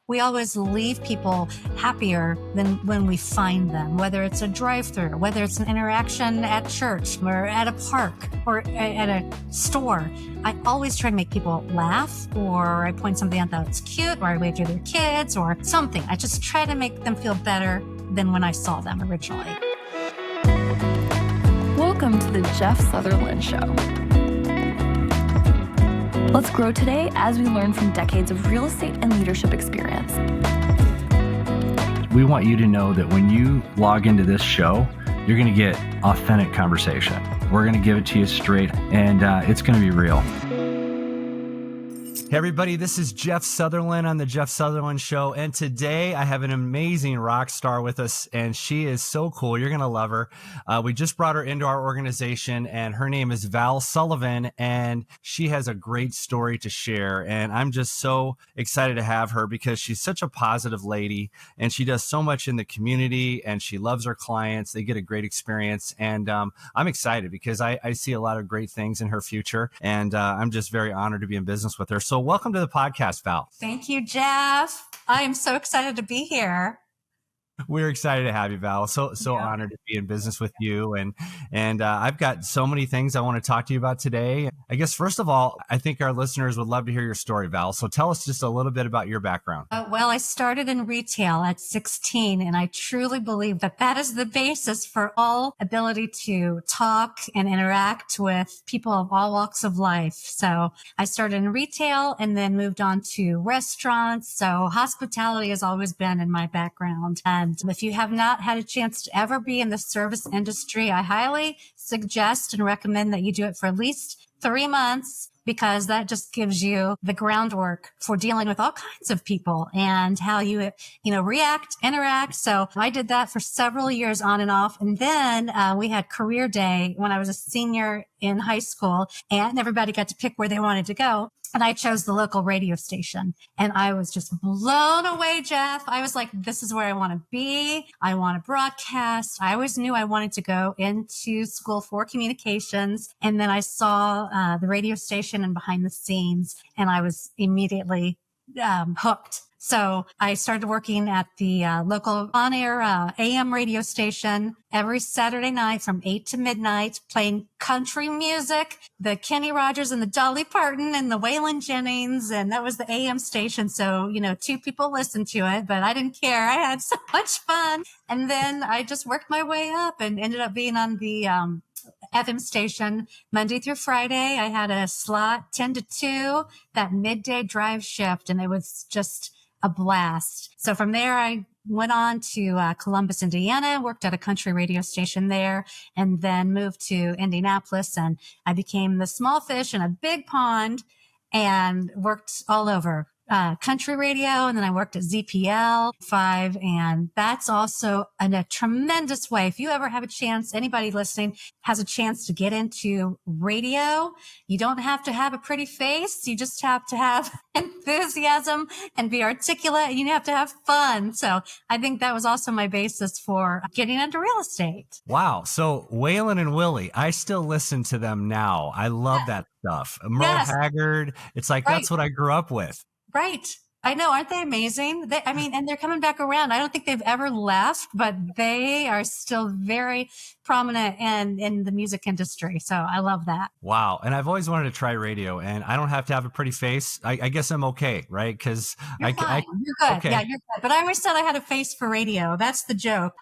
We always leave people happier than when we find them, whether it's a drive-through, whether it's an interaction at church or at a park or at a store. I always try to make people laugh, or I point something out that's cute, or I wave to their kids or something. I just try to make them feel better than when I saw them originally. Welcome to the Jeff Sutherland Show. Let's grow today as we learn from decades of real estate and leadership experience. We want you to know that when you log into this show, you're going to get authentic conversation. We're going to give it to you straight, and it's going to be real. Hey everybody, this is Jeff Sutherland on the Jeff Sutherland Show, and today I have an amazing rock star with us, and she is so cool. You're going to love her. We just brought her into our organization, and her name is Val Sullivan, and she has a great story to share, and I'm just so excited to have her because she's such a positive lady, and she does so much in the community, and she loves her clients. They get a great experience, and I'm excited because I see a lot of great things in her future, and I'm just very honored to be in business with her. So welcome to the podcast, Val. Thank you, Jeff. I am so excited to be here. We're excited to have you, Val. So honored to be in business with you. And I've got so many things I want to talk to you about today. I guess, first of all, I think our listeners would love to hear your story, Val. So tell us just a little bit about your background. Well, I started in retail at 16, and I truly believe that that is the basis for all ability to talk and interact with people of all walks of life. So I started in retail and then moved on to restaurants. So hospitality has always been in my background. And if you have not had a chance to ever be in the service industry, I highly suggest and recommend that you do it for at least 3 months, because that just gives you the groundwork for dealing with all kinds of people and how you react, interact. So I did that for several years on and off. And then we had career day when I was a senior in high school, and everybody got to pick where they wanted to go. And I chose the local radio station, and I was just blown away, Jeff. I was like, this is where I want to be. I want to broadcast. I always knew I wanted to go into school for communications. And then I saw the radio station and behind the scenes, and I was immediately hooked. So I started working at the local on-air AM radio station every Saturday night from 8 to midnight, playing country music, the Kenny Rogers and the Dolly Parton and the Waylon Jennings. And that was the AM station. So, 2 people listened to it, but I didn't care. I had so much fun. And then I just worked my way up and ended up being on the FM station Monday through Friday. I had a slot 10 to 2, that midday drive shift, and it was just a blast. So from there, I went on to Columbus, Indiana, worked at a country radio station there, and then moved to Indianapolis. And I became the small fish in a big pond and worked all over. Country radio, and then I worked at ZPL 5, and that's also in a tremendous way. If you ever have a chance, anybody listening has a chance to get into radio, you don't have to have a pretty face. You just have to have enthusiasm and be articulate, and you have to have fun. So I think that was also my basis for getting into real estate. Wow. So Waylon and Willie, I still listen to them now. I love that stuff. Merle Haggard. It's like, that's what I grew up with. Right. I know. Aren't they amazing? And they're coming back around. I don't think they've ever left, but they are still very prominent in the music industry. So I love that. Wow. And I've always wanted to try radio, and I don't have to have a pretty face. I guess I'm okay, right? Because you're good. Okay. Yeah, you're good. But I always said I had a face for radio. That's the joke.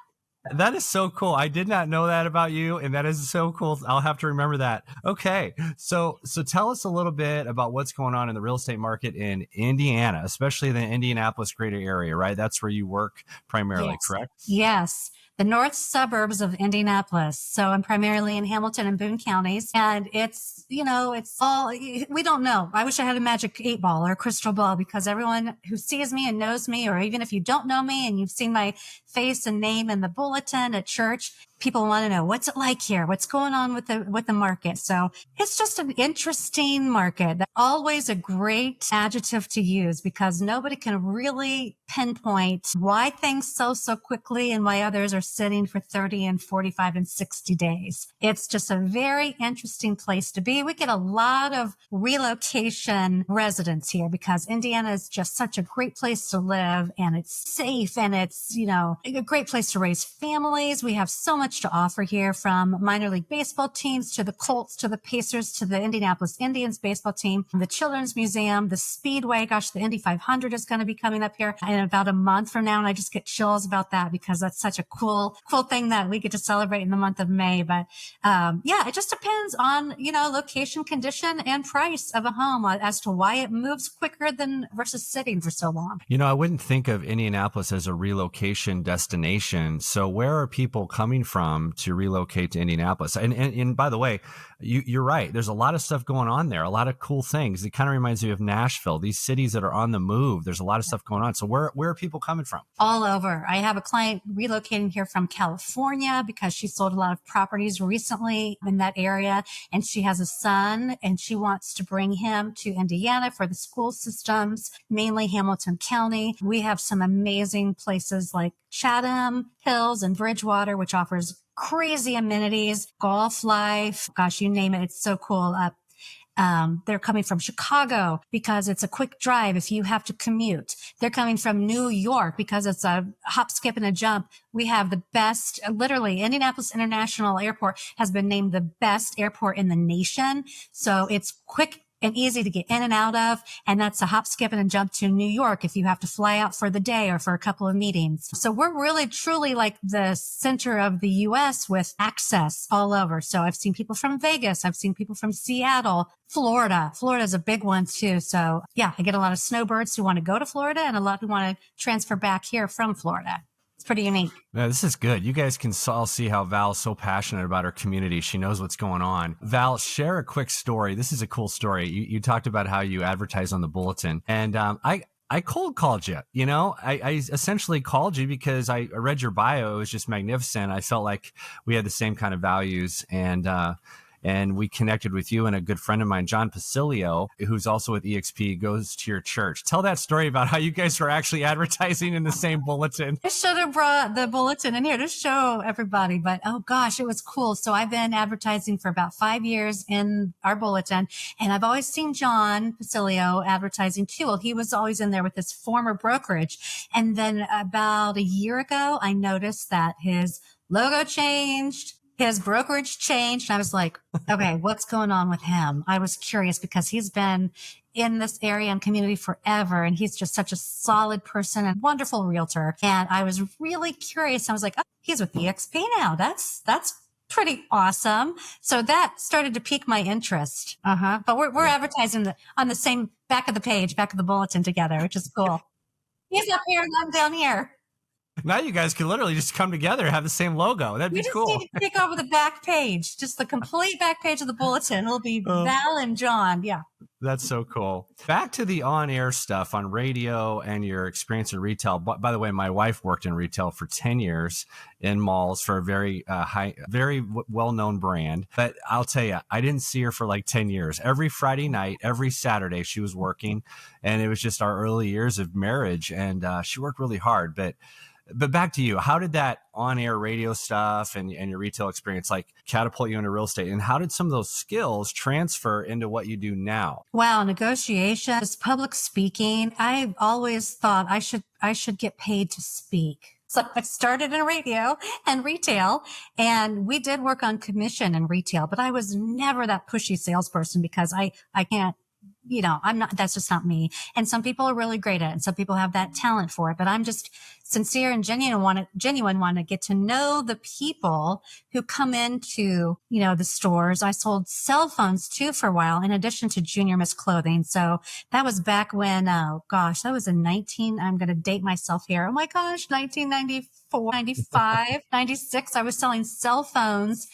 That is so cool. I did not know that about you, and that is so cool. I'll have to remember that. Okay. So tell us a little bit about what's going on in the real estate market in Indiana, especially the Indianapolis greater area, right? That's where you work primarily, correct? Yes. The north suburbs of Indianapolis. So I'm primarily in Hamilton and Boone counties. And it's all, we don't know. I wish I had a magic 8-ball or a crystal ball, because everyone who sees me and knows me, or even if you don't know me and you've seen my face and name in the bulletin at church, people want to know, what's it like here? What's going on with the market? So it's just an interesting market. That's always a great adjective to use, because nobody can really pinpoint why things sell so quickly and why others are sitting for 30 and 45 and 60 days. It's just a very interesting place to be. We get a lot of relocation residents here because Indiana is just such a great place to live, and it's safe, and it's, a great place to raise families. We have so much to offer here, from minor league baseball teams to the Colts to the Pacers to the Indianapolis Indians baseball team, the Children's Museum, the Speedway. Gosh, the Indy 500 is going to be coming up here in about a month from now. And I just get chills about that because that's such a cool thing that we get to celebrate in the month of May. But, it just depends on, location, condition, and price of a home as to why it moves quicker than versus sitting for so long. I wouldn't think of Indianapolis as a relocation destination. So where are people coming from to relocate to Indianapolis? And by the way, you're right. There's a lot of stuff going on there, a lot of cool things. It kind of reminds me of Nashville, these cities that are on the move. There's a lot of stuff going on. So where are people coming from? All over. I have a client relocating here from California because she sold a lot of properties recently in that area, and she has a son, and she wants to bring him to Indiana for the school systems, mainly Hamilton County. We have some amazing places like Chatham Hills and Bridgewater, which offers crazy amenities, golf life. Gosh, you name it. It's so cool. They're coming from Chicago because it's a quick drive if you have to commute. They're coming from New York because it's a hop, skip, and a jump. We have the best, literally, Indianapolis International Airport has been named the best airport in the nation. So it's quick and easy to get in and out of. And that's a hop, skip, and a jump to New York if you have to fly out for the day or for a couple of meetings. So we're really, truly like the center of the U.S. with access all over. So I've seen people from Vegas. I've seen people from Seattle, Florida. Florida is a big one too. So yeah, I get a lot of snowbirds who want to go to Florida and a lot who want to transfer back here from Florida. It's pretty unique. Yeah, this is good. You guys can all see how Val's so passionate about her community. She knows what's going on. Val, share a quick story. This is a cool story. You talked about how you advertise on the bulletin, and I cold called you. I essentially called you because I read your bio. It was just magnificent. I felt like we had the same kind of values, and we connected with you and a good friend of mine, John Pacilio, who's also with EXP, goes to your church. Tell that story about how you guys were actually advertising in the same bulletin. I should have brought the bulletin in here to show everybody, but oh gosh, it was cool. So I've been advertising for about 5 years in our bulletin, and I've always seen John Pacilio advertising too. Well, he was always in there with his former brokerage. And then about a year ago, I noticed that his logo changed. His brokerage changed. And I was like, okay, what's going on with him? I was curious because he's been in this area and community forever. And he's just such a solid person and wonderful realtor. And I was really curious. I was like, oh, he's with EXP now. That's pretty awesome. So that started to pique my interest. But we're advertising on the same back of the page, back of the bulletin together, which is cool. He's up here and I'm down here. Now you guys can literally just come together and have the same logo. That'd be cool. We just need to take over the back page, just the complete back page of the bulletin. It'll be Val and John. Yeah. That's so cool. Back to the on-air stuff on radio and your experience in retail. By the way, my wife worked in retail for 10 years in malls for a very very well-known brand. But I'll tell you, I didn't see her for like 10 years. Every Friday night, every Saturday, she was working. And it was just our early years of marriage. And she worked really hard. But back to you, how did that on-air radio stuff and your retail experience like catapult you into real estate? And how did some of those skills transfer into what you do now? Wow, negotiations, public speaking. I've always thought I should get paid to speak. So I started in radio and retail, and we did work on commission in retail, but I was never that pushy salesperson because I can't, that's just not me. And some people are really great at it, and some people have that talent for it, but I'm just sincere and genuine, want to get to know the people who come into, the stores. I sold cell phones too for a while, in addition to Junior Miss Clothing. So that was back when, that was in I'm going to date myself here. Oh my gosh, 1994, 95, 96. I was selling cell phones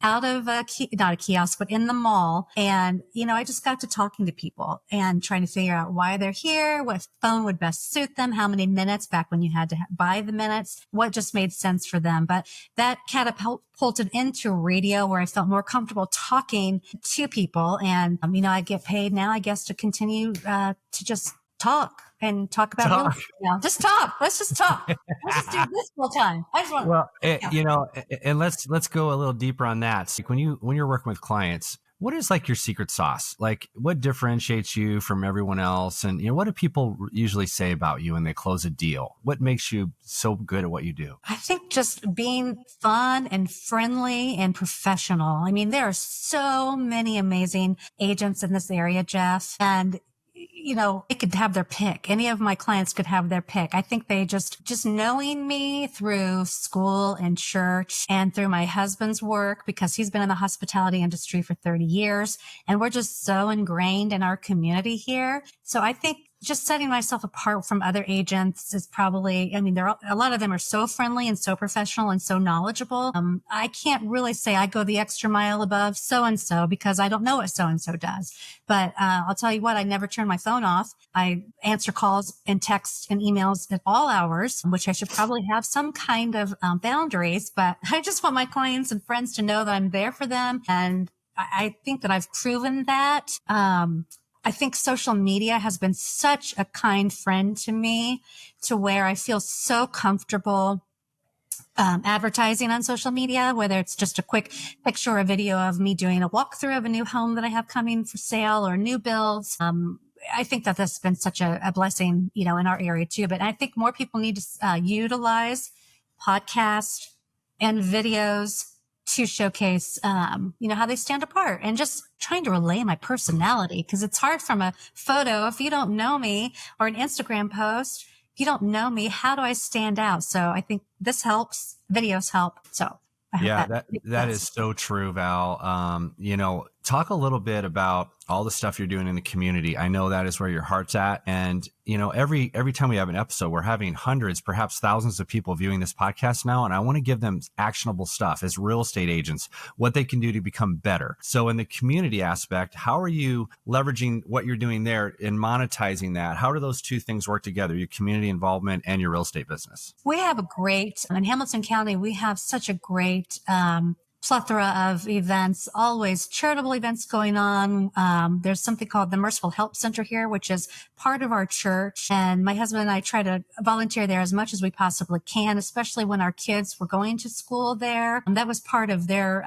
out of not a kiosk, but in the mall. And, I just got to talking to people and trying to figure out why they're here, what phone would best suit them, how many minutes back when you had to buy the minutes, what just made sense for them. But that catapulted into radio where I felt more comfortable talking to people. And, I get paid now, I guess, to continue to just talk and talk about real estate now. Just talk. Let's just talk. Let's just do this full time. I just want to. Well, and let's go a little deeper on that. So when you're working with clients, what is like your secret sauce? Like what differentiates you from everyone else? And what do people usually say about you when they close a deal? What makes you so good at what you do? I think just being fun and friendly and professional. I mean, there are so many amazing agents in this area, Jeff, and they could have their pick. Any of my clients could have their pick. I think they just knowing me through school and church and through my husband's work, because he's been in the hospitality industry for 30 years. And we're just so ingrained in our community here. So I think just setting myself apart from other agents is probably, a lot of them are so friendly and so professional and so knowledgeable. I can't really say I go the extra mile above so-and-so because I don't know what so-and-so does. But I'll tell you what, I never turn my phone off. I answer calls and texts and emails at all hours, which I should probably have some kind of boundaries. But I just want my clients and friends to know that I'm there for them. And I think that I've proven that. I think social media has been such a kind friend to me, to where I feel so comfortable advertising on social media, whether it's just a quick picture or video of me doing a walkthrough of a new home that I have coming for sale or new builds. I think that that's been such a blessing, in our area too. But I think more people need to utilize podcasts and videos to showcase, how they stand apart, and just trying to relay my personality, because it's hard from a photo. If you don't know me, or an Instagram post, if you don't know me, how do I stand out? So I think this helps. Videos help. So I hope that is so true, Val. Talk a little bit about all the stuff you're doing in the community. I know that is where your heart's at. And, every time we have an episode, we're having hundreds, perhaps thousands of people viewing this podcast now. And I want to give them actionable stuff as real estate agents, what they can do to become better. So in the community aspect, how are you leveraging what you're doing there and monetizing that? How do those two things work together, your community involvement and your real estate business? We have in Hamilton County, we have such a great, plethora of events, always charitable events going on. There's something called the Merciful Help Center here, which is part of our church. And my husband and I try to volunteer there as much as we possibly can, especially when our kids were going to school there. And that was part of their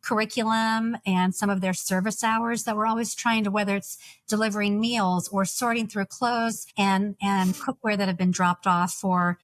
curriculum and some of their service hours that we're always trying to, whether it's delivering meals or sorting through clothes and cookware that have been dropped off for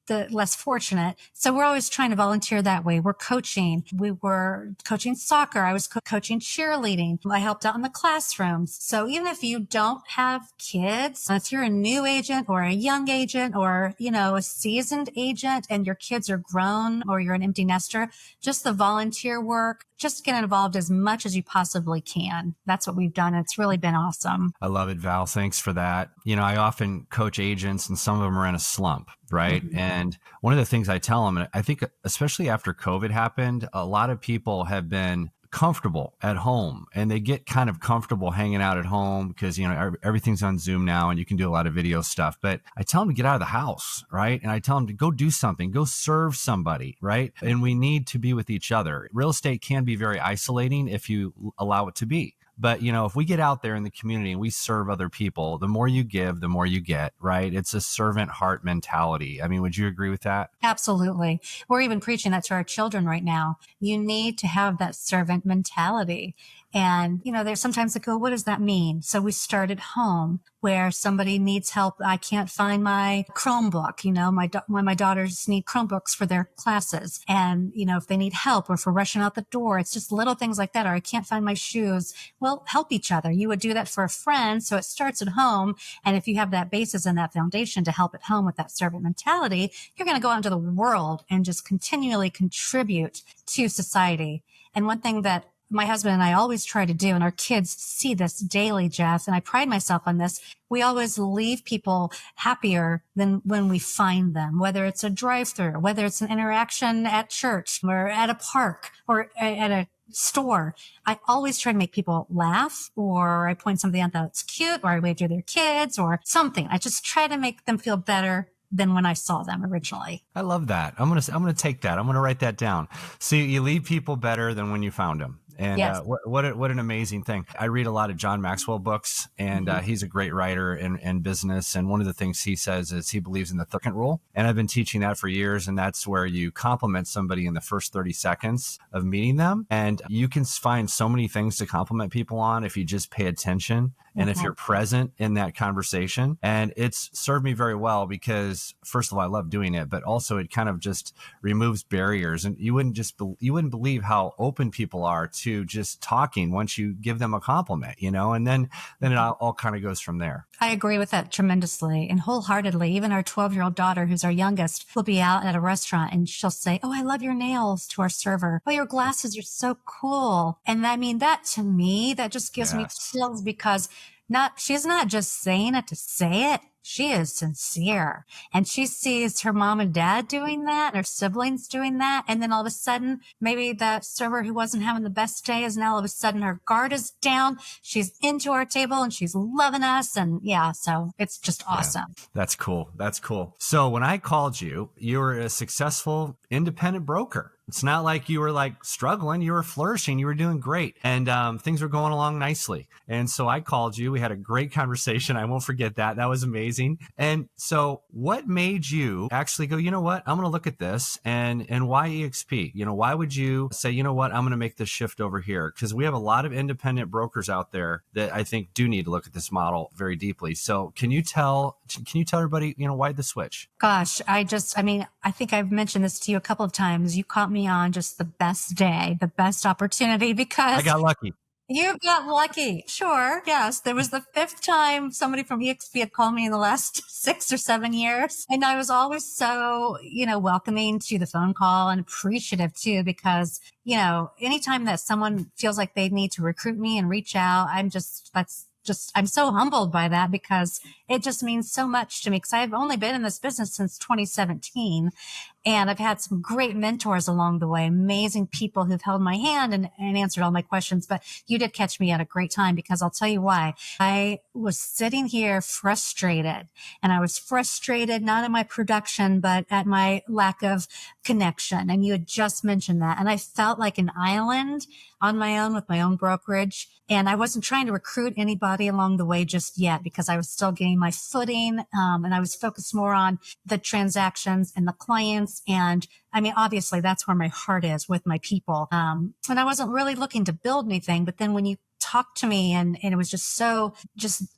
the less fortunate. So we're always trying to volunteer that way. We're coaching. We were coaching soccer. I was coaching cheerleading. I helped out in the classrooms. So even if you don't have kids, if you're a new agent or a young agent or, a seasoned agent and your kids are grown or you're an empty nester, just the volunteer work, just get involved as much as you possibly can. That's what we've done. It's really been awesome. I love it, Val. Thanks for that. I often coach agents and some of them are in a slump, right? Mm-hmm. And one of the things I tell them, and I think especially after COVID happened, a lot of people have been comfortable at home and they get kind of comfortable hanging out at home because, everything's on Zoom now and you can do a lot of video stuff. But I tell them to get out of the house, right? And I tell them to go do something, go serve somebody, right? And we need to be with each other. Real estate can be very isolating if you allow it to be. But, if we get out there in the community and we serve other people, the more you give, the more you get, right? It's a servant heart mentality. I mean, would you agree with that? Absolutely. We're even preaching that to our children right now. You need to have that servant mentality. And, there's sometimes they go, what does that mean? So we start at home where somebody needs help. I can't find my Chromebook, when my daughters need Chromebooks for their classes. And, if they need help or if we're rushing out the door, it's just little things like that. Or I can't find my shoes. Well, help each other. You would do that for a friend. So it starts at home. And if you have that basis and that foundation to help at home with that servant mentality, you're going to go out into the world and just continually contribute to society. And one thing that my husband and I always try to do, and our kids see this daily, Jeff, and I pride myself on this. We always leave people happier than when we find them, whether it's a drive-through, whether it's an interaction at church or at a park or at a store. I always try to make people laugh, or I point something out that's cute, or I wave to their kids or something. I just try to make them feel better than when I saw them originally. I love that. I'm going to take that. I'm going to write that down. So you leave people better than when you found them. And Yes. what an amazing thing. I read a lot of John Maxwell books, and he's a great writer in business. And one of the things he says is he believes in the second rule. And I've been teaching that for years. And that's where you compliment somebody in the first 30 seconds of meeting them. And you can find so many things to compliment people on if you just pay attention. And if you're present in that conversation. And it's served me very well because, first of all, I love doing it, but also it kind of just removes barriers. And you wouldn't believe how open people are to just talking once you give them a compliment, and then it all kind of goes from there. I agree with that tremendously and wholeheartedly. Even our 12-year-old daughter, who's our youngest, will be out at a restaurant and she'll say, "Oh, I love your nails," to our server. "Oh, your glasses, you're so cool." And I mean, that to me, that just gives me chills because she's not just saying it to say it. She is sincere, and she sees her mom and dad doing that and her siblings doing that. And then all of a sudden, maybe the server who wasn't having the best day is now all of a sudden her guard is down. She's into our table and she's loving us. And so it's just awesome. Yeah, that's cool. That's cool. So when I called you, you were a successful independent broker. It's not like you were like struggling. You were flourishing. You were doing great. And things were going along nicely. And so I called you. We had a great conversation. I won't forget that. That was amazing. And so what made you actually go, you know what, I'm going to look at this, and why EXP? Why would you say, you know what, I'm going to make this shift over here? Because we have a lot of independent brokers out there that I think do need to look at this model very deeply. So can you tell everybody, why the switch? Gosh, I think I've mentioned this to you a couple of times. You caught me on just the best day, the best opportunity, because I got lucky. You got lucky. Sure. Yes. There was the fifth time somebody from EXP had called me in the last 6 or 7 years. And I was always so, welcoming to the phone call and appreciative too, because, anytime that someone feels like they need to recruit me and reach out, I'm so humbled by that because it just means so much to me, because I've only been in this business since 2017. And I've had some great mentors along the way, amazing people who've held my hand and answered all my questions. But you did catch me at a great time, because I'll tell you why. I was sitting here frustrated, and I was frustrated not at my production, but at my lack of connection. And you had just mentioned that. And I felt like an island on my own with my own brokerage. And I wasn't trying to recruit anybody along the way just yet, because I was still getting my footing. And I was focused more on the transactions and the clients. And I mean, obviously that's where my heart is, with my people. And I wasn't really looking to build anything. But then when you talked to me and it was just so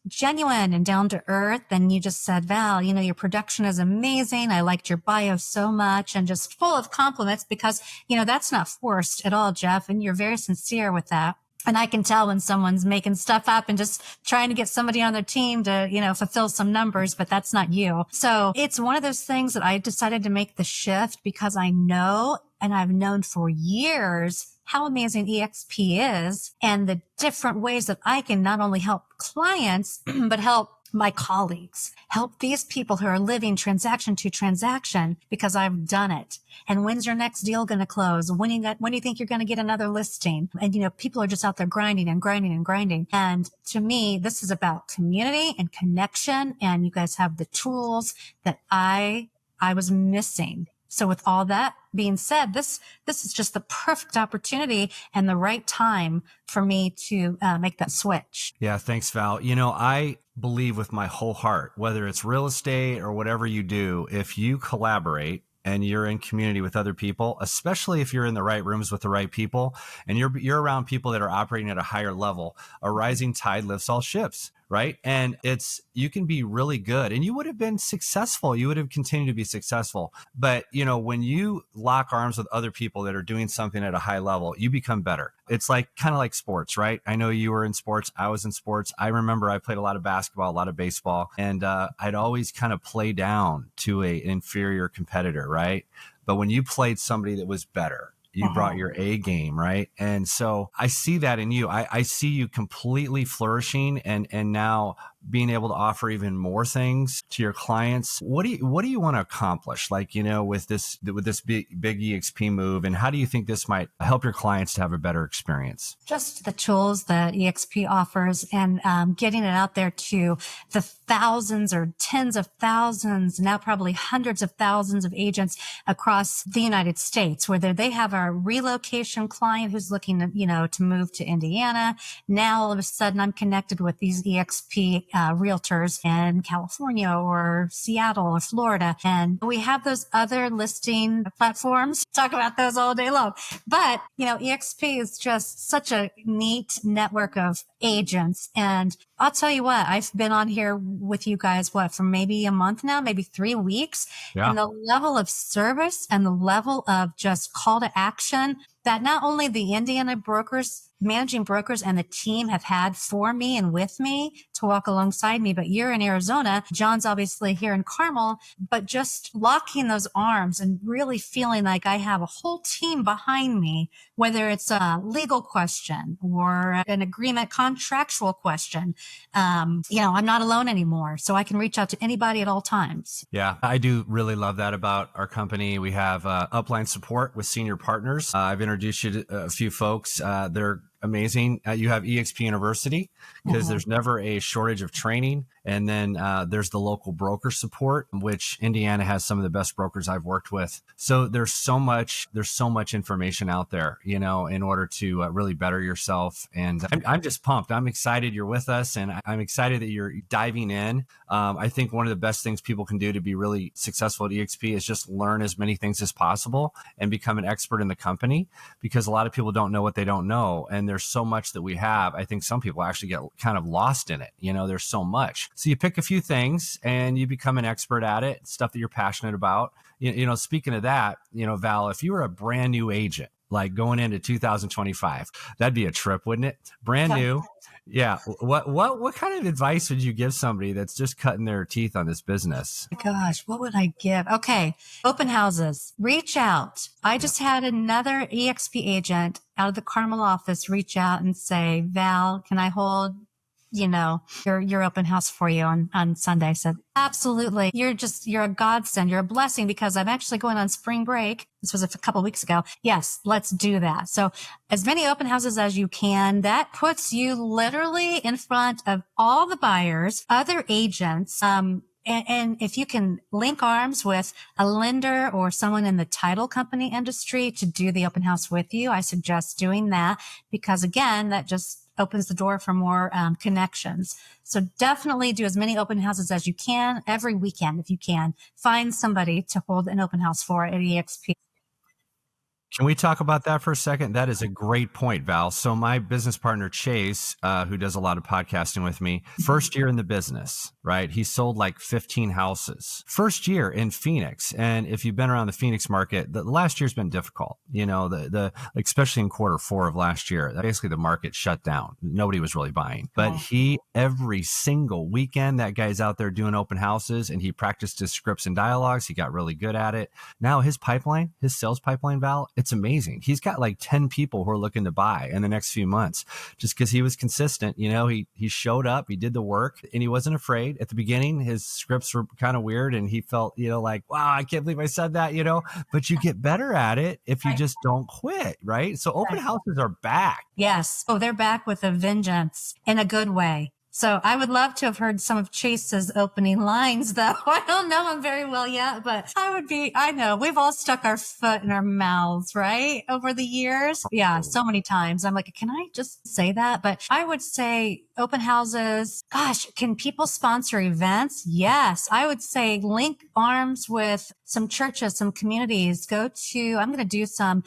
genuine and down to earth, and you just said, "Val, your production is amazing. I liked your bio so much," and just full of compliments, because, that's not forced at all, Jeff. And you're very sincere with that. And I can tell when someone's making stuff up and just trying to get somebody on their team to, fulfill some numbers, but that's not you. So it's one of those things that I decided to make the shift, because I know, and I've known for years, how amazing EXP is, and the different ways that I can not only help clients, but help my colleagues, help these people who are living transaction to transaction, because I've done it. And when's your next deal going to close? When do you think you're going to get another listing? And, people are just out there grinding and grinding and grinding. And to me, this is about community and connection. And you guys have the tools that I was missing. So with all that being said, this is just the perfect opportunity and the right time for me to make that switch. Yeah, thanks, Val. I believe with my whole heart, whether it's real estate or whatever you do, if you collaborate and you're in community with other people, especially if you're in the right rooms with the right people, and you're around people that are operating at a higher level, a rising tide lifts all ships, right? And you can be really good, and you would have been successful. You would have continued to be successful. But, when you lock arms with other people that are doing something at a high level, you become better. It's kind of like sports, right? I know you were in sports. I was in sports. I remember I played a lot of basketball, a lot of baseball, and I'd always kind of play down to an inferior competitor, right? But when you played somebody that was better, you brought your A game, right? And so I see that in you. I see you completely flourishing and now being able to offer even more things to your clients. What do you want to accomplish? Like, with this big EXP move, and how do you think this might help your clients to have a better experience? Just the tools that EXP offers and getting it out there to the thousands or tens of thousands, now probably hundreds of thousands of agents across the United States, whether they have a relocation client who's looking to move to Indiana. Now all of a sudden I'm connected with these EXP realtors in California or Seattle or Florida. And we have those other listing platforms. Talk about those all day long. But, EXP is just such a neat network of agents. And I'll tell you what, I've been on here with you guys, for maybe a month now, maybe 3 weeks. Yeah. And the level of service and the level of just call to action that not only the Indiana managing brokers and the team have had for me and with me to walk alongside me, but you're in Arizona, John's obviously here in Carmel, but just locking those arms and really feeling like I have a whole team behind me, whether it's a legal question or an agreement contractual question. I'm not alone anymore, so I can reach out to anybody at all times. Yeah, I do really love that about our company. We have upline support with senior partners. I've introduced you to a few folks. They're amazing. You have EXP University because there's never a shortage of training. And then there's the local broker support, which Indiana has some of the best brokers I've worked with. So there's so much information out there, in order to really better yourself. And I'm just pumped. I'm excited you're with us, and I'm excited that you're diving in. I think one of the best things people can do to be really successful at EXP is just learn as many things as possible and become an expert in the company, because a lot of people don't know what they don't know. And there's so much that we have. I think some people actually get kind of lost in it. There's so much. So you pick a few things and you become an expert at it, stuff that you're passionate about. Speaking of that, Val, if you were a brand new agent, like going into 2025, that'd be a trip, wouldn't it? Brand new. Yeah. What kind of advice would you give somebody that's just cutting their teeth on this business? Gosh, what would I give? Okay. Open houses. Reach out. I just had another EXP agent out of the Carmel office reach out and say, Val, can I hold your open house for you on Sunday? I said, absolutely. You're a godsend. You're a blessing, because I'm actually going on spring break. This was a couple of weeks ago. Yes, let's do that. So as many open houses as you can, that puts you literally in front of all the buyers, other agents, and if you can link arms with a lender or someone in the title company industry to do the open house with you, I suggest doing that, because again, that just opens the door for more connections. So definitely do as many open houses as you can every weekend. If you can, find somebody to hold an open house for at EXP. Can we talk about that for a second? That is a great point, Val. So my business partner, Chase, who does a lot of podcasting with me, first year in the business, right? He sold like 15 houses. First year in Phoenix. And if you've been around the Phoenix market, the last year's been difficult, especially in Q4 of last year. Basically, the market shut down. Nobody was really buying. But every single weekend, that guy's out there doing open houses, and he practiced his scripts and dialogues. He got really good at it. Now his sales pipeline, Val, it's amazing. He's got like 10 people who are looking to buy in the next few months, just because he was consistent. He showed up, he did the work, and he wasn't afraid. At the beginning, his scripts were kind of weird, and he felt, like, wow, I can't believe I said that, but you get better at it if you just don't quit, right? So open houses are back. Yes. Oh, they're back with a vengeance, in a good way. So I would love to have heard some of Chase's opening lines, though. I don't know him very well yet, but I know we've all stuck our foot in our mouths, right? Over the years. Yeah. So many times I'm like, can I just say that? But I would say open houses. Gosh, can people sponsor events? Yes. I would say link arms with some churches, some communities. I'm going to do some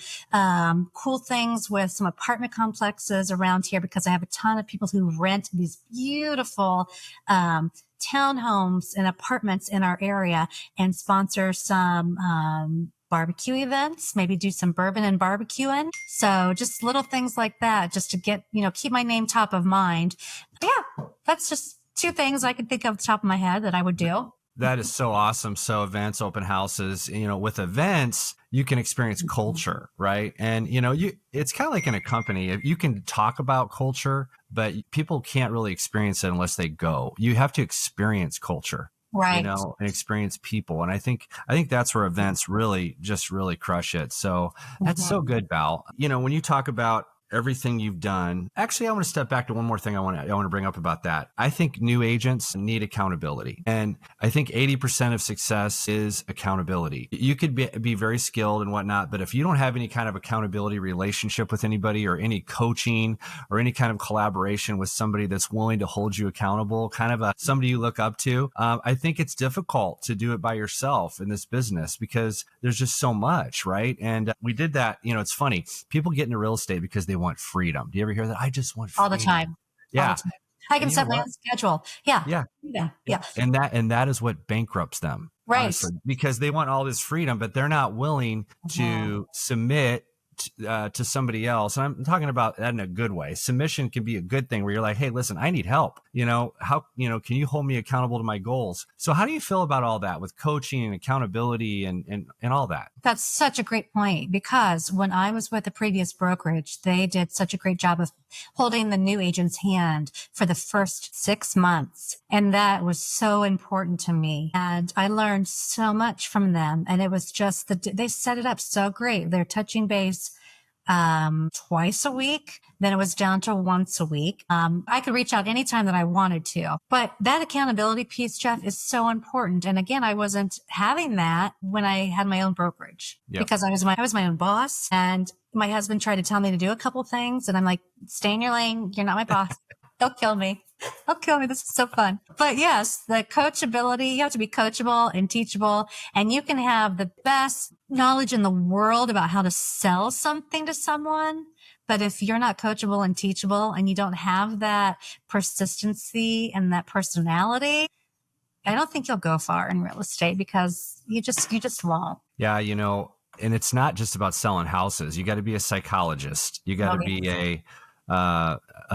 cool things with some apartment complexes around here, because I have a ton of people who rent these beautiful townhomes and apartments in our area, and sponsor some barbecue events, maybe do some bourbon and barbecuing. So just little things like that, just to get, keep my name top of mind. Yeah, that's just two things I can think of off the top of my head that I would do. That is so awesome. So events, open houses, with events, you can experience culture, right? And, it's kind of like in a company, you can talk about culture, but people can't really experience it unless they go. You have to experience culture. Right. And experience people. And I think that's where events really crush it. So that's so good, Val. When you talk about everything you've done. Actually, I want to step back to one more thing I want to bring up about that. I think new agents need accountability. And I think 80% of success is accountability. You could be very skilled and whatnot, but if you don't have any kind of accountability relationship with anybody or any coaching or any kind of collaboration with somebody that's willing to hold you accountable, kind of somebody you look up to, I think it's difficult to do it by yourself in this business because there's just so much, right? And we did that. It's funny. People get into real estate because they want freedom. Do you ever hear that? I just want freedom. All the time. Yeah. All the time. I can set my own schedule. Yeah. Yeah. And that is what bankrupts them. Right. Honestly, because they want all this freedom, but they're not willing to submit to somebody else. And I'm talking about that in a good way. Submission can be a good thing where you're like, hey, listen, I need help. How, can you hold me accountable to my goals? So how do you feel about all that with coaching and accountability and all that? That's such a great point because when I was with the previous brokerage, they did such a great job of holding the new agent's hand for the first 6 months. And that was so important to me. And I learned so much from them. And it was just they set it up so great. They're touching base twice a week. Then it was down to once a week. I could reach out anytime that I wanted to, but that accountability piece, Jeff, is so important. And again, I wasn't having that when I had my own brokerage because I was my own boss, and my husband tried to tell me to do a couple things. And I'm like, stay in your lane. You're not my boss. They'll kill me. They'll kill me. This is so fun. But yes, the coachability, you have to be coachable and teachable, and you can have the best knowledge in the world about how to sell something to someone. But if you're not coachable and teachable and you don't have that persistency and that personality, I don't think you'll go far in real estate because you just won't. Yeah. And it's not just about selling houses. You got to be a psychologist. You got to be a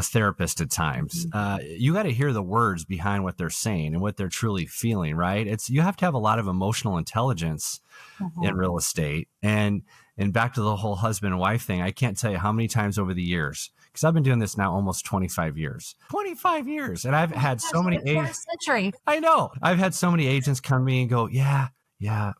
therapist at times. You got to hear the words behind what they're saying and what they're truly feeling, right? You have to have a lot of emotional intelligence in real estate. And back to the whole husband and wife thing, I can't tell you how many times over the years, because I've been doing this now almost 25 years. 25 years. And I've had so many agents. I know. I've had so many agents come to me and go, yeah,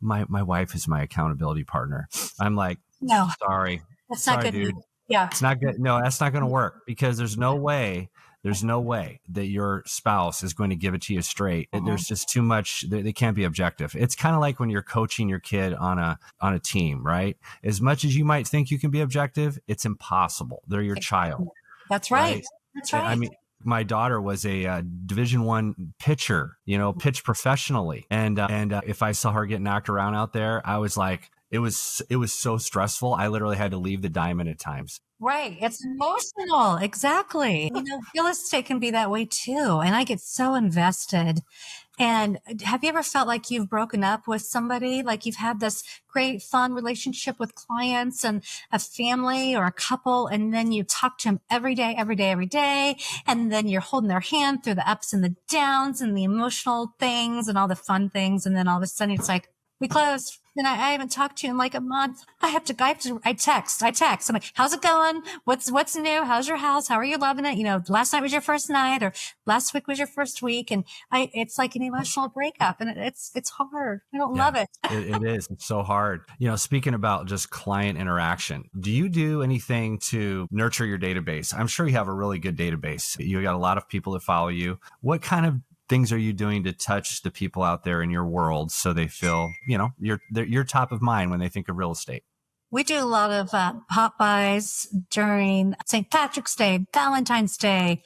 my wife is my accountability partner. I'm like, no, sorry. That's not good, dude. Yeah. It's not good. No, that's not going to work because there's no way that your spouse is going to give it to you straight. There's just too much. They can't be objective. It's kind of like when you're coaching your kid on a team, right? As much as you might think you can be objective, it's impossible. They're your child. That's right. That's right. I mean, my daughter was a Division I pitcher, pitched professionally. And if I saw her get knocked around out there, I was like, it was so stressful. I literally had to leave the diamond at times. Right. It's emotional. Exactly. Real estate can be that way too. And I get so invested. And have you ever felt like you've broken up with somebody? Like you've had this great, fun relationship with clients and a family or a couple, and then you talk to them every day. And then you're holding their hand through the ups and the downs and the emotional things and all the fun things. And then all of a sudden it's like, we closed. Then I haven't talked to you in like a month. I text. I'm like, how's it going? What's new? How's your house? How are you loving it? Last night was your first night or last week was your first week. And it's like an emotional breakup and it's hard. I don't love it. It is. It's so hard. Speaking about just client interaction, do you do anything to nurture your database? I'm sure you have a really good database. You got a lot of people that follow you. What kind of things are you doing to touch the people out there in your world so they feel, you're top of mind when they think of real estate? We do a lot of pop-bys during St. Patrick's Day, Valentine's Day,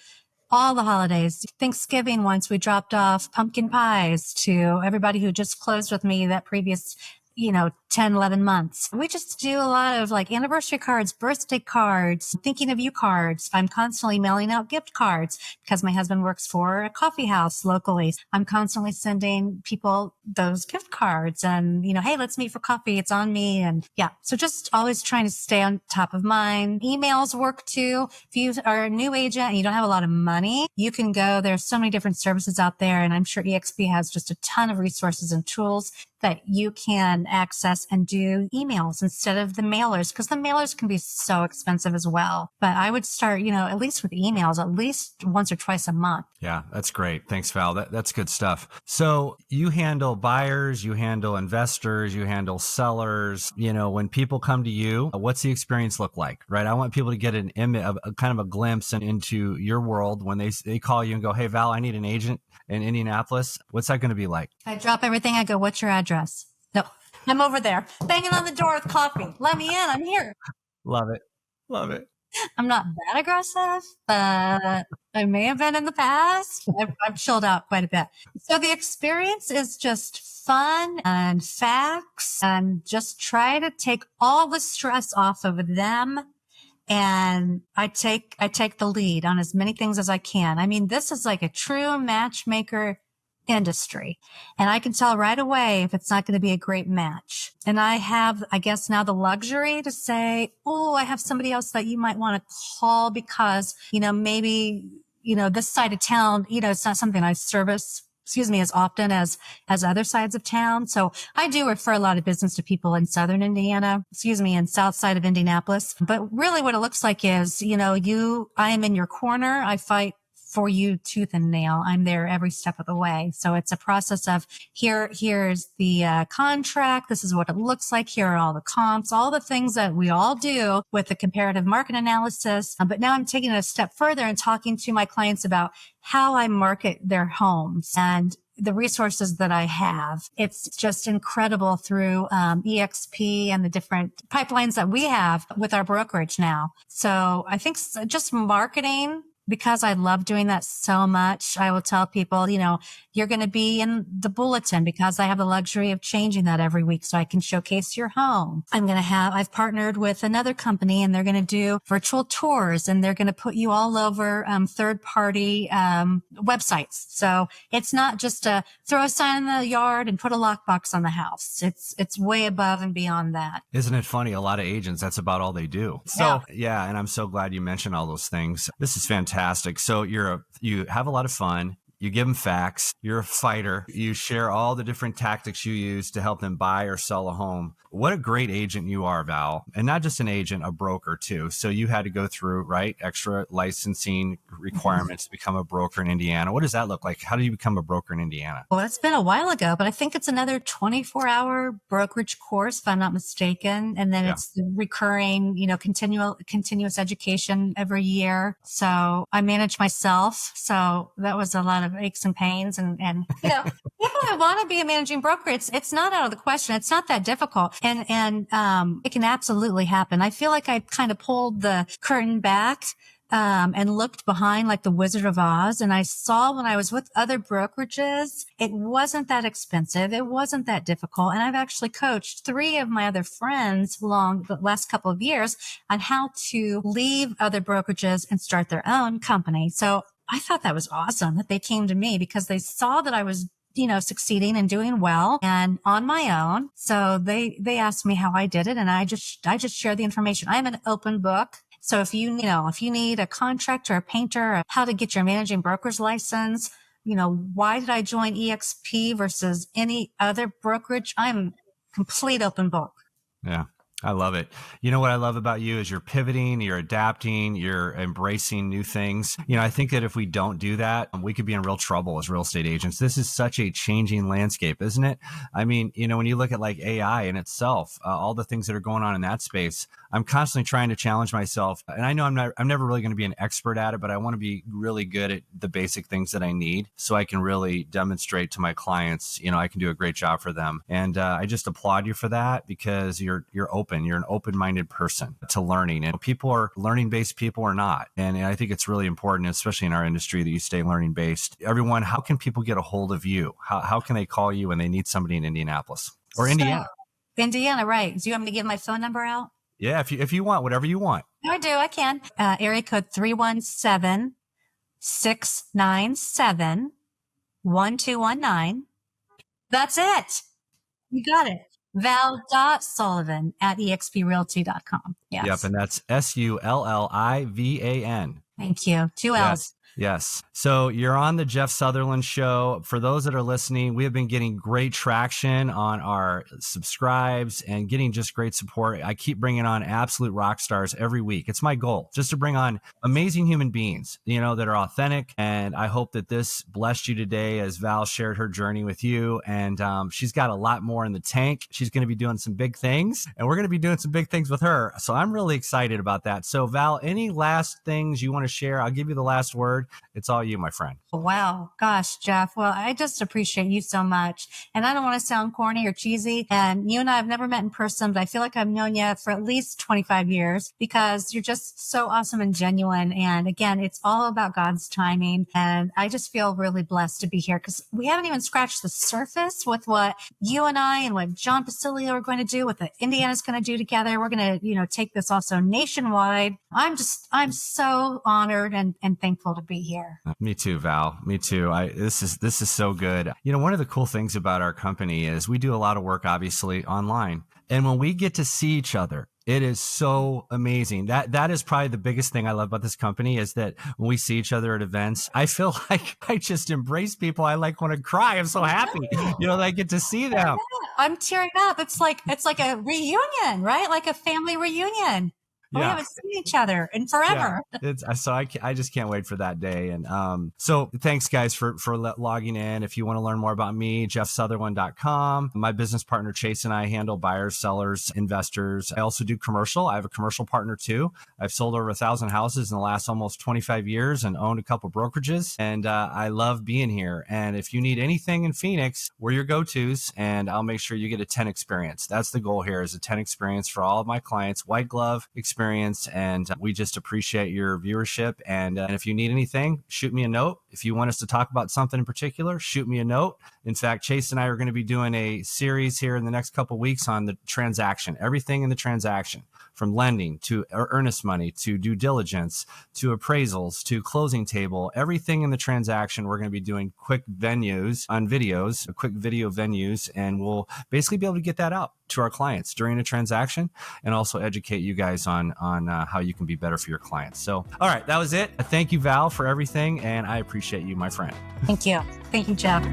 all the holidays. Thanksgiving, once we dropped off pumpkin pies to everybody who just closed with me that previous 10 10, 11 months. We just do a lot of like anniversary cards, birthday cards, thinking of you cards. I'm constantly mailing out gift cards because my husband works for a coffee house locally. I'm constantly sending people those gift cards and, hey, let's meet for coffee. It's on me. And yeah, so just always trying to stay on top of mind. Emails work too. If you are a new agent and you don't have a lot of money, you can go. There's so many different services out there. And I'm sure EXP has just a ton of resources and tools that you can access and do emails instead of the mailers, because the mailers can be so expensive as well. But I would start, at least with emails, at least once or twice a month. Yeah, that's great. Thanks, Val. That's good stuff. So you handle buyers, you handle investors, you handle sellers. When people come to you, what's the experience look like, right? I want people to get an image, a kind of a glimpse into your world when they call you and go, hey, Val, I need an agent in Indianapolis. What's that going to be like? I drop everything. I go, what's your address? No, I'm over there banging on the door with coffee. Let me in. I'm here. Love it. Love it. I'm not that aggressive, but I may have been in the past. I've chilled out quite a bit. So the experience is just fun and facts and just try to take all the stress off of them. And I take the lead on as many things as I can. I mean, this is like a true matchmaker industry. And I can tell right away if it's not going to be a great match. And I have, I guess now the luxury to say, oh, I have somebody else that you might want to call because, maybe, this side of town, it's not something I service as often as other sides of town. So I do refer a lot of business to people in southern Indiana, and south side of Indianapolis. But really what it looks like is, I am in your corner. I fight for you tooth and nail. I'm there every step of the way. So it's a process of here's the contract. This is what it looks like. Here are all the comps, all the things that we all do with the comparative market analysis. But now I'm taking it a step further and talking to my clients about how I market their homes and the resources that I have. It's just incredible through EXP and the different pipelines that we have with our brokerage now. So I think just marketing, because I love doing that so much, I will tell people, you're going to be in the bulletin because I have the luxury of changing that every week so I can showcase your home. I've partnered with another company and they're going to do virtual tours and they're going to put you all over third-party websites. So it's not just a throw a sign in the yard and put a lockbox on the house. It's way above and beyond that. Isn't it funny? A lot of agents, that's about all they do. So yeah, and I'm so glad you mentioned all those things. This is fantastic. So you have a lot of fun. You give them facts. You're a fighter. You share all the different tactics you use to help them buy or sell a home. What a great agent you are, Val. And not just an agent, a broker too. So you had to go through, right, extra licensing requirements to become a broker in Indiana. What does that look like? How do you become a broker in Indiana? Well, it's been a while ago, but I think it's another 24-hour brokerage course, if I'm not mistaken. And then it's the recurring, continuous education every year. So I manage myself. So that was a lot of aches and pains. And people that want to be a managing broker, it's not out of the question. It's not that difficult. And it can absolutely happen. I feel like I kind of pulled the curtain back, and looked behind like the Wizard of Oz. And I saw when I was with other brokerages, it wasn't that expensive. It wasn't that difficult. And I've actually coached 3 of my other friends along the last couple of years on how to leave other brokerages and start their own company. So I thought that was awesome that they came to me because they saw that I was succeeding and doing well and on my own. So they asked me how I did it. And I just share the information. I'm an open book. So if you need a contractor, a painter, or how to get your managing broker's license, why did I join EXP versus any other brokerage? I'm complete open book. Yeah. I love it. You know what I love about you is you're pivoting, you're adapting, you're embracing new things. I think that if we don't do that, we could be in real trouble as real estate agents. This is such a changing landscape, isn't it? I mean, when you look at like AI in itself, all the things that are going on in that space, I'm constantly trying to challenge myself. And I know I'm never really going to be an expert at it, but I want to be really good at the basic things that I need so I can really demonstrate to my clients, I can do a great job for them. And I just applaud you for that because you're open. You're an open-minded person to learning, and people are learning-based, people are not. And I think it's really important, especially in our industry, that you stay learning-based. Everyone, how can people get a hold of you? How can they call you when they need somebody in Indianapolis or Indiana? Indiana, right. Do you want me to give my phone number out? Yeah, if you want, whatever you want. No, I do. I can. Area code 317-697-1219. That's it. You got it. Val.Sullivan at exprealty.com. Yes. Yep, and that's Sullivan. Thank you. 2 L's. Yes. So you're on the Jeff Sutherland Show. For those that are listening, we have been getting great traction on our subscribes and getting just great support. I keep bringing on absolute rock stars every week. It's my goal just to bring on amazing human beings, that are authentic. And I hope that this blessed you today as Val shared her journey with you. And she's got a lot more in the tank. She's going to be doing some big things, and we're going to be doing some big things with her. So I'm really excited about that. So Val, any last things you want to share? I'll give you the last word. It's all you, my friend. Wow. Gosh, Jeff. Well, I just appreciate you so much. And I don't want to sound corny or cheesy. And you and I have never met in person, but I feel like I've known you for at least 25 years because you're just so awesome and genuine. And again, it's all about God's timing. And I just feel really blessed to be here because we haven't even scratched the surface with what you and I and what John Pasilio are going to do, what the Indiana's going to do together. We're going to, take this also nationwide. I'm so honored and thankful to be here. Me too, Val. Me too. This is so good. One of the cool things about our company is we do a lot of work, obviously, online. And when we get to see each other, it is so amazing. That is probably the biggest thing I love about this company is that when we see each other at events, I feel like I just embrace people. I want to cry. I'm so happy, that I get to see them. I'm tearing up. It's like a reunion, right? Like a family reunion. Yeah. We haven't seen each other in forever. Yeah. I just can't wait for that day. And so thanks, guys, for logging in. If you want to learn more about me, jeffsutherland.com. My business partner, Chase, and I handle buyers, sellers, investors. I also do commercial. I have a commercial partner, too. I've sold over 1,000 houses in the last almost 25 years and owned a couple brokerages. And I love being here. And if you need anything in Phoenix, we're your go-tos. And I'll make sure you get a 10 experience. That's the goal here is a 10 experience for all of my clients. White glove experience. And we just appreciate your viewership. And if you need anything, shoot me a note. If you want us to talk about something in particular, shoot me a note. In fact, Chase and I are going to be doing a series here in the next couple of weeks on the transaction, everything in the transaction, from lending to earnest money to due diligence to appraisals to closing table, everything in the transaction. We're going to be doing quick venues on videos, quick video venues, and we'll basically be able to get that out to our clients during a transaction and also educate you guys on how you can be better for your clients. So, all right, that was it. Thank you, Val, for everything. And I appreciate you, my friend. Thank you. Thank you, Jeff.